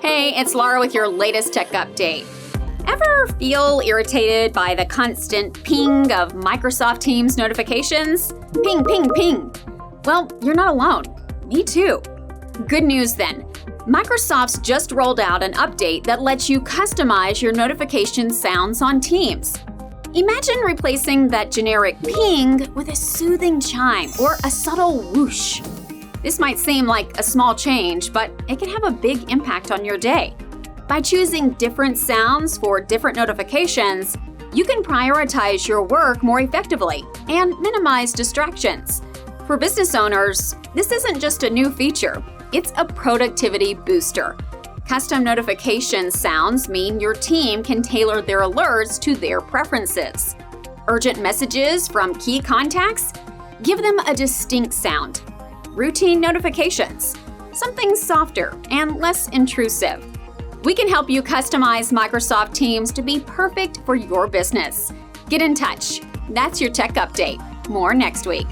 Hey, it's Laura with your latest tech update. Ever feel irritated by the constant ping of Microsoft Teams notifications? Ping, ping, ping. Well, you're not alone. Me too. Good news then. Microsoft's just rolled out an update that lets you customize your notification sounds on Teams. Imagine replacing that generic ping with a soothing chime or a subtle whoosh. This might seem like a small change, but it can have a big impact on your day. By choosing different sounds for different notifications, you can prioritize your work more effectively and minimize distractions. For business owners, this isn't just a new feature, it's a productivity booster. Custom notification sounds mean your team can tailor their alerts to their preferences. Urgent messages from key contacts? Give them a distinct sound. Routine notifications? Something softer and less intrusive. We can help you customize Microsoft Teams to be perfect for your business. Get in touch. That's your tech update. More next week.